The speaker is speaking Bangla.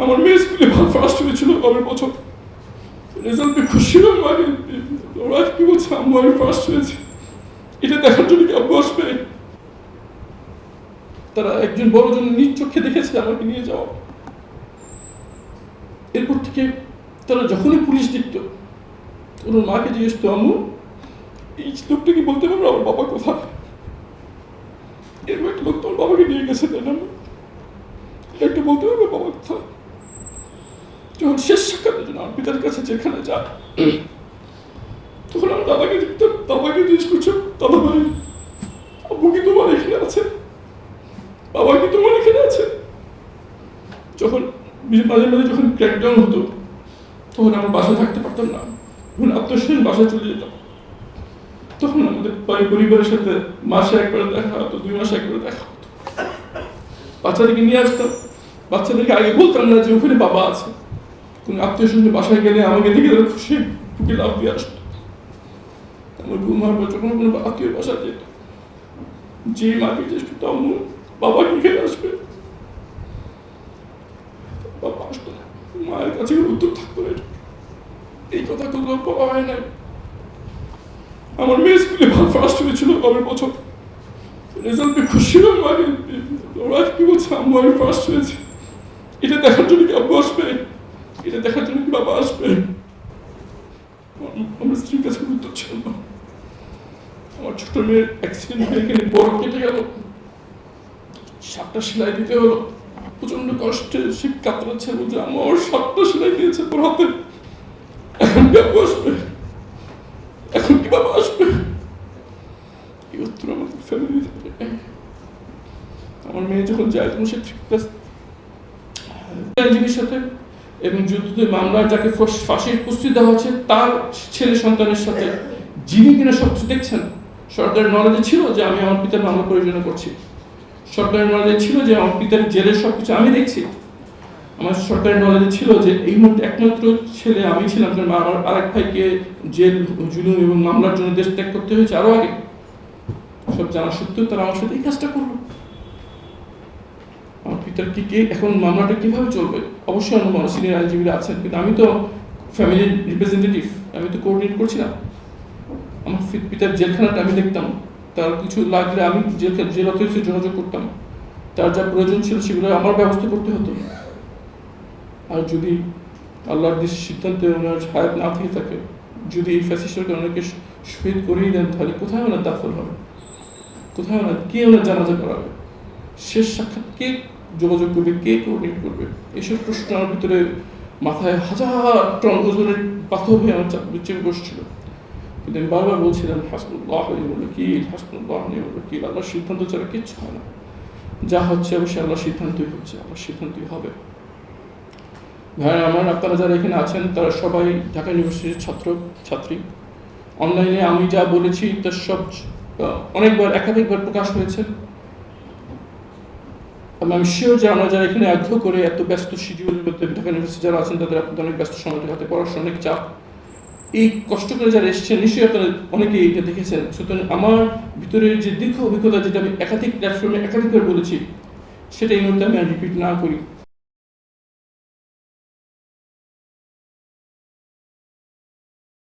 আমার মেয়ে স্কুলে ভালো ফার্স্ট হয়েছিল পরের বছর, রেজাল্টে খুশি ছিলাম। ওরা কি বলছে, আম্মু আমি ফার্স্ট হয়েছি, এটা দেখার জন্য কি আব্বু আসবে? তারা একজন বড়জন নিজ চোখে দেখেছে আমাকে নিয়ে যাওয়া। এরপর থেকে তারা যখনই পুলিশ দেখতো ওর মাকে জিজ্ঞেস করতো, আম্মু এই লোকটা কি বলতে পারবো আমার বাবা কোথায়? এরকম একটা লোক তোমার বাবাকে নিয়ে গেছে, তাই না? একটু বলতে পারবে বাবা কোথায়? যখন শেষ সাক্ষাতের জন্য আমার পিতার কাছে যেখানে যায়, তখন আমার দাদাকে দেখতাম, দাদাকে জিজ্ঞেস করছো, দাদা ভাই আব্বু কি তোমার এখানে আছে? বাবা কি তোমার এখানে আছে? যখন মাঝে মাঝে যখন ক্র্যাকডাউন হতো তখন আমরা বাসায় থাকতে পারতাম না, যখন আত্মীয় বাসায় চলে যেতাম, তখন আমাদের পরিবারের সাথে মাসে একবার দেখা হতো, 2 মাসে একবার দেখা হতো। বাচ্চাদেরকে নিয়ে আসতাম, বাচ্চাদেরকে আগে বলতাম না যে ওখানে বাবা আছে। কোনো আত্মীয় স্বজন বাসায় গেলে আমাকে দেখে তারা খুশি ফুকে লাভ দিয়ে আসতো। আমার ঘুমার পর যখন কোনো আত্মীয় বাসায় যেত, যে মাকে জিজ্ঞেস করতো, আম্মু বাবা কি খেলে আসবে? বাবা আসতো না, মায়ের কাছে উত্তর থাকতো না, এই কথা তো বলা হয় না। আমার মেয়ে স্কুলে ভালো ফার্স্ট হয়েছিল পরের বছর, রেজাল্টে খুশি ছিলাম। ওরা কি বলছে, আম্মু আমি ফার্স্ট হয়েছি, এটা দেখার জন্য কি আব্বু আসবে? এটা দেখার জন্য কি বাবা আসবে? আমার স্ত্রীর কাছে উত্তর ছিল না। আমার ছোট মেয়ের অ্যাক্সিডেন্ট হয়ে গেলে বড় কেটে গেল, 7টা সেলাই দিতে হলো, প্রচন্ড কষ্টে সে কাতরাচ্ছে, বলছে আমার 7টা সেলাই দিয়েছে তোর হাতে, এখন কি আব্বু আসবে? এখন কি বাবা আসবে? এই উত্তর আমাদের ফ্যামিলি। আমার মেয়ে যখন যায় তখন সে আইনজীবীর সাথে এবং যুদ্ধ মামলার যাকে ফাঁসির প্রস্তুতি দেওয়া হচ্ছে তার ছেলে সন্তানের সাথে, যিনি কিনা সবকিছু দেখছেন। সরকারের নলেজে ছিল যে আমি আমার পিতার মামলা পরিচালনা করছি, সরকারের নলেজে ছিল যে আমার পিতার জেলের সবকিছু আমি দেখছি, আমার সরকারের নলেজে ছিল যে এই মুহূর্তে একমাত্র ছেলে আমি ছিলাম, কারণ আমার আরেক ভাইকে জেল, জুলুম এবং মামলার জন্য দেশ ত্যাগ করতে হয়েছে আরো আগে। সব জানা সত্ত্বেও তারা আমার সাথে এই কাজটা করলো। আমার পিতার কি এখন মামলাটা কিভাবে চলবে? অবশ্যই অন্য সিনিয়র আইনজীবীরা আছেন, কিন্তু আমি তো ফ্যামিলির রিপ্রেজেন্টেটিভ, আমি তো কোঅর্ডিনেট করছি না। আমার পিতার জেলখানাটা আমি দেখতাম, তার কিছু লাগলে আমি জেল অথরিটিতে যোগাযোগ করতাম, তার যা প্রয়োজন ছিল সেগুলো আমার ব্যবস্থা করতে হতো। আর যদি আল্লাহর সিদ্ধান্তে ওনার হায়াত না থেকে থাকে, যদি এই ফ্যাসিস্টকে ওনাকে শহীদ করেই দেন, তাহলে কোথায় ওনার দাফন হবে? কোথায় ওনার কে ওনার জানাজা করাবে? শেষ সাক্ষাৎ কে যোগাযোগ করবে, কে কোঅর্ডিনেট করবে? এইসব প্রশ্ন আমার ভিতরে মাথায় হাজার টন ওজনের পাথর হয়ে আমার চেপে বসছিল। কিন্তু আমি বারবার বলছিলাম হাসবুল্লাহ নি'মাল ওয়াকিল, হাসবুল্লাহ নি'মাল ওয়াকিল, আল্লাহর সিদ্ধান্ত ছাড়া কিচ্ছু হয় না। যা হচ্ছে অবশ্যই আল্লাহর সিদ্ধান্তই হচ্ছে, আল্লাহর সিদ্ধান্তই হবে। ভাই আমার, আপনারা যারা এখানে আছেন তারা সবাই ঢাকা ইউনিভার্সিটির ছাত্র ছাত্রী। অনলাইনে আমি যা বলেছি তার সব অনেকবার একাধিকবার প্রকাশ হয়েছে। আমি শিওর যে আমরা যারা এখানে আগ্রহ করে এত ব্যস্ত শিডিউলের মধ্যে ঢাকা ইউনিভার্সিটি যারা আছেন তাদের আপনাদের অনেক ব্যস্ত সময়টা হাতে, পড়াশোনা অনেক চাপ, এই কষ্ট করে যারা এসেছেন নিশ্চয়ই আপনারা অনেকেই এটা দেখেছেন। সুতরাং আমার ভিতরে যে দীর্ঘ অভিজ্ঞতা, যেটা আমি একাধিক প্ল্যাটফর্মে একাধিকবার বলেছি, সেটা এই মুহূর্তে আমি রিপিট না করি।